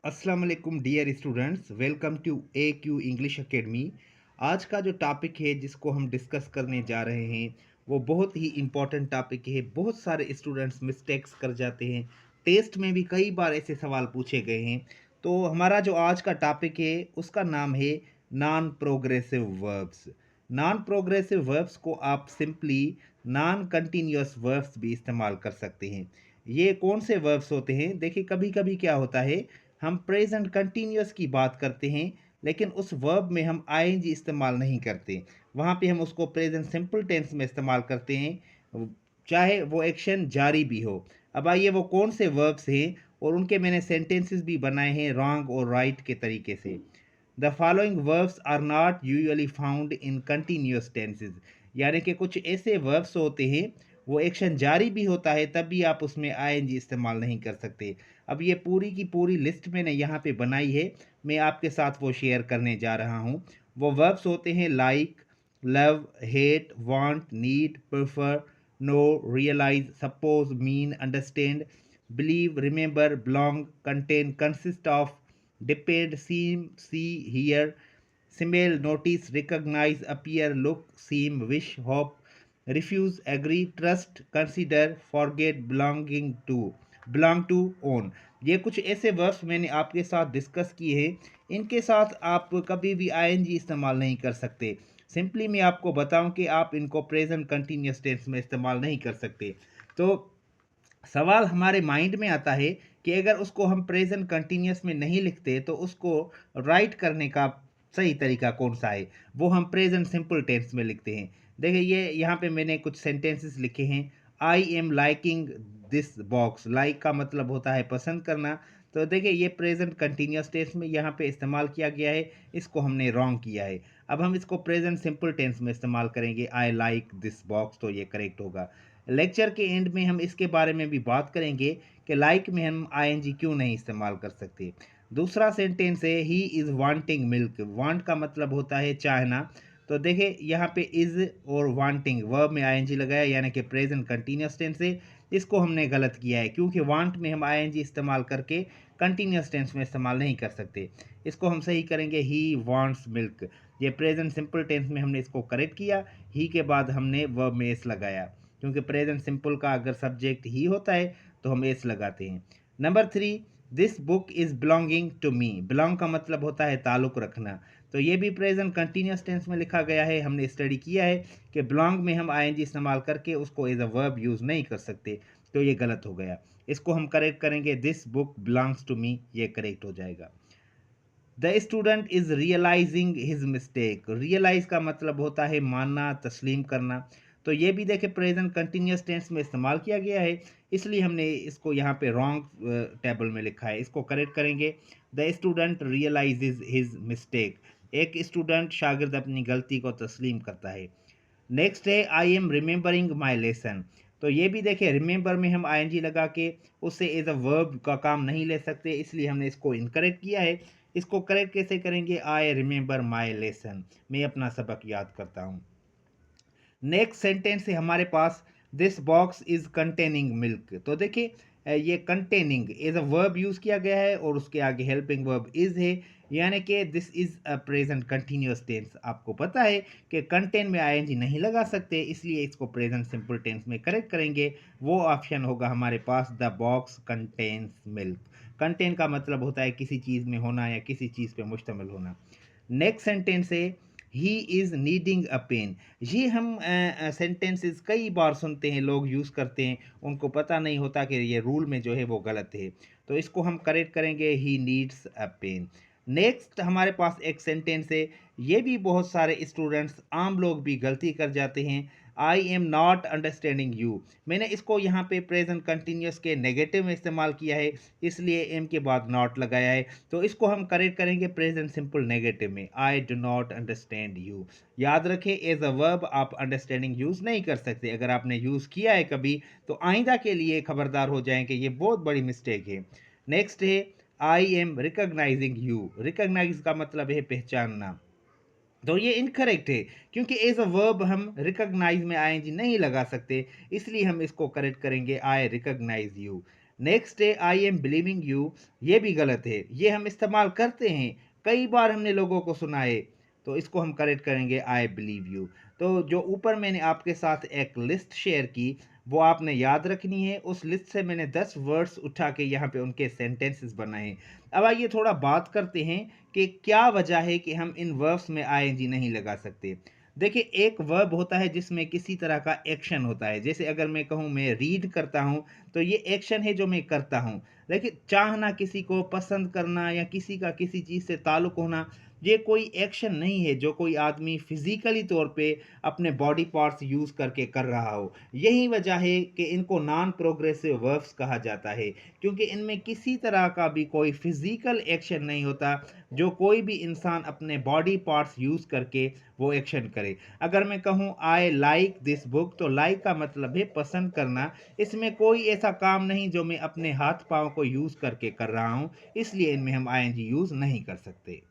अस्सलाम वालेकुम dear students, welcome to A Q English academy. आज का जो टॉपिक है जिसको हम डिस्कस करने जा रहे हैं वो बहुत ही इम्पोर्टेंट टॉपिक है। बहुत सारे स्टूडेंट्स मिस्टेक्स कर जाते हैं। टेस्ट में भी कई बार ऐसे सवाल पूछे गए हैं। तो हमारा जो आज का टॉपिक है उसका नाम है non progressive verbs. Non progressive verbs को आप सिंपली नॉन कंटिन्यूअस वर्ब्स भी इस्तेमाल कर सकते हैं। ये कौन से वर्ब्स होते हैं? देखिए, कभी कभी क्या होता है, हम प्रेजेंट कंटिन्यूअस की बात करते हैं लेकिन उस वर्ब में हम आईएनजी इस्तेमाल नहीं करते। वहाँ पे हम उसको प्रेजेंट सिंपल टेंस में इस्तेमाल करते हैं, चाहे वो एक्शन जारी भी हो। अब आइए वो कौन से वर्ब्स हैं और उनके मैंने सेंटेंसेस भी बनाए हैं रॉन्ग और राइट के तरीके से। The following verbs are not usually found in continuous tenses. यानी कि कुछ ऐसे वर्ब्स होते हैं, वो एक्शन जारी भी होता है तब भी आप उसमें आईएनजी इस्तेमाल नहीं कर सकते। अब ये पूरी की पूरी लिस्ट मैंने यहाँ पे बनाई है, मैं आपके साथ वो शेयर करने जा रहा हूँ। वो वर्ब्स होते हैं like, love, hate, want, need, prefer, know, realise, suppose, mean, understand, believe, remember, belong, contain, consist of, depend, seem, see, hear, smell, notice, recognize, appear, look, seem, wish, hope, refuse, agree, trust, consider, forget, belong to, own। ये कुछ ऐसे verbs मैंने आपके साथ discuss किए हैं। इनके साथ आप कभी भी आईएनजी इस्तेमाल नहीं कर सकते। सिंपली मैं आपको बताऊं कि आप इनको प्रेजेंट कंटिन्यूअस टेंस में इस्तेमाल नहीं कर सकते। तो सवाल हमारे माइंड में आता है कि अगर उसको हम प्रेजेंट कंटिन्यूअस में नहीं लिखते तो उसको राइट करने का सही तरीका कौन सा है? वो हम प्रेजेंट सिंपल टेंस में लिखते हैं। देखिए, ये यहाँ पे मैंने कुछ सेंटेंसेस लिखे हैं। I am liking this box. Like का मतलब होता है पसंद करना। तो देखिए, ये प्रेजेंट कंटिन्यूअस टेंस में यहाँ पे इस्तेमाल किया गया है, इसको हमने रॉन्ग किया है। अब हम इसको प्रेजेंट सिंपल टेंस में इस्तेमाल करेंगे, आई लाइक दिस बॉक्स, तो ये करेक्ट होगा। लेक्चर के एंड में हम इसके बारे में भी बात करेंगे कि लाइक में हम आईएनजी क्यों नहीं इस्तेमाल कर सकते। दूसरा सेंटेंस है he is wanting milk. Want का मतलब होता है चाहना। तो देखिए, यहाँ पे इज़ और वांटिंग वर्ब में आईएनजी लगाया, यानी कि प्रेजेंट कंटिन्यूअस टेंस है। इसको हमने गलत किया है क्योंकि वांट में हम आईएनजी इस्तेमाल करके कंटिन्यूअस टेंस में इस्तेमाल नहीं कर सकते। इसको हम सही करेंगे, ही वांट्स मिल्क। ये प्रेजेंट सिंपल टेंस में हमने इसको करेक्ट किया। ही के बाद हमने वर्ब में एस लगाया, क्योंकि प्रेजेंट सिंपल का अगर सब्जेक्ट ही होता है तो हम एस लगाते हैं। Number 3, this book is belonging to me. Belong का मतलब होता है ताल्लुक़ रखना। तो ये भी प्रेजेंट कंटिन्यूअस टेंस में लिखा गया है। हमने स्टडी किया है कि बिलोंग में हम आईएनजी इस्तेमाल करके उसको एज अ वर्ब यूज़ नहीं कर सकते, तो ये गलत हो गया। इसको हम करेक्ट करेंगे, this book belongs to me, ये करेक्ट हो जाएगा। The student is realising his mistake. Realise का मतलब होता है मानना, तस्लीम करना। तो ये भी देखे प्रेजेंट कंटिन्यूअस टेंस में इस्तेमाल किया गया है, इसलिए हमने इसको यहाँ पे रॉन्ग टेबल में लिखा है। इसको करेक्ट करेंगे, the student realises his mistake. एक स्टूडेंट शागिर्द अपनी गलती को तस्लीम करता है। नेक्स्ट है I am remembering my lesson. तो ये भी देखिए, रिमेंबर में हम आईएनजी लगा के उससे एज अ वर्ब का काम नहीं ले सकते, इसलिए हमने इसको इनकरेक्ट किया है। इसको करेक्ट कैसे करेंगे? आई रिमेंबर माई लेसन, मैं अपना सबक याद करता हूँ। नेक्स्ट सेंटेंस है हमारे पास, this box is containing milk. तो देखिए, ये containing as a verb use किया गया है और उसके आगे हेल्पिंग वर्ब इज है, यानी कि this is a present continuous tense. आपको पता है कि कंटेन में आईएनजी नहीं लगा सकते, इसलिए इसको प्रेजेंट सिंपल टेंस में करेक्ट करेंगे। वो ऑप्शन होगा हमारे पास, the box contains milk. Contain का मतलब होता है किसी चीज़ में होना या किसी चीज़ पे मुश्तमिल होना। नेक्स्ट सेंटेंस है he is needing a pen. ये हम सेंटेंसेस कई बार सुनते हैं, लोग यूज़ करते हैं, उनको पता नहीं होता कि ये रूल में जो है वो गलत है। तो इसको हम करेक्ट करेंगे, he needs a pen. Next हमारे पास एक सेंटेंस है, ये भी बहुत सारे स्टूडेंट्स, आम लोग भी गलती कर जाते हैं, I am not understanding you. मैंने इसको यहाँ पे प्रेजेंट कंटिन्यूअस के नेगेटिव में इस्तेमाल किया है, इसलिए एम के बाद नॉट लगाया है। तो इसको हम करेक्ट करेंगे प्रेजेंट सिंपल नेगेटिव में, I do not understand you. याद रखें, एज अ वर्ब आप अंडरस्टैंडिंग यूज़ नहीं कर सकते। अगर आपने यूज़ किया है कभी तो आइंदा के लिए खबरदार हो जाएं कि ये बहुत बड़ी मिस्टेक है। नेक्स्ट है I am recognising you. Recognise का मतलब है पहचानना। तो ये इनकरेक्ट है, क्योंकि एज अ वर्ब हम रिकॉग्नाइज में आईएनजी नहीं लगा सकते, इसलिए हम इसको करेक्ट करेंगे, आई रिकॉग्नाइज यू। नेक्स्ट है आई एम बिलीविंग यू, ये भी गलत है, ये हम इस्तेमाल करते हैं, कई बार हमने लोगों को सुना है, तो इसको हम करेक्ट करेंगे आई बिलीव यू। तो जो ऊपर मैंने आपके साथ एक लिस्ट शेयर की, वो आपने याद रखनी है। उस लिस्ट से मैंने 10 वर्ड्स उठा के यहाँ पे उनके सेंटेंसेस बनाए हैं। अब आइए थोड़ा बात करते हैं कि क्या वजह है कि हम इन वर्ब्स में आईएनजी नहीं लगा सकते। देखिए, एक वर्ब होता है जिसमें किसी तरह का एक्शन होता है। जैसे अगर मैं कहूँ मैं रीड करता हूँ, तो ये एक्शन है जो मैं करता हूँ। देखिए, चाहना, किसी को पसंद करना या किसी का किसी चीज़ से ताल्लुक़ होना, ये कोई एक्शन नहीं है जो कोई आदमी फिज़िकली तौर पे अपने बॉडी पार्ट्स यूज़ करके कर रहा हो। यही वजह है कि इनको नॉन प्रोग्रेसिव वर्ब्स कहा जाता है, क्योंकि इनमें किसी तरह का भी कोई फिज़िकल एक्शन नहीं होता, जो कोई भी इंसान अपने बॉडी पार्ट्स यूज़ करके वो एक्शन करे। अगर मैं कहूँ आई लाइक दिस बुक, तो लाइक का मतलब है पसंद करना। इसमें कोई ऐसा काम नहीं जो मैं अपने हाथ पाँव को यूज़ करके कर रहा हूँ, इसलिए इनमें हम आईएनजी यूज़ नहीं कर सकते।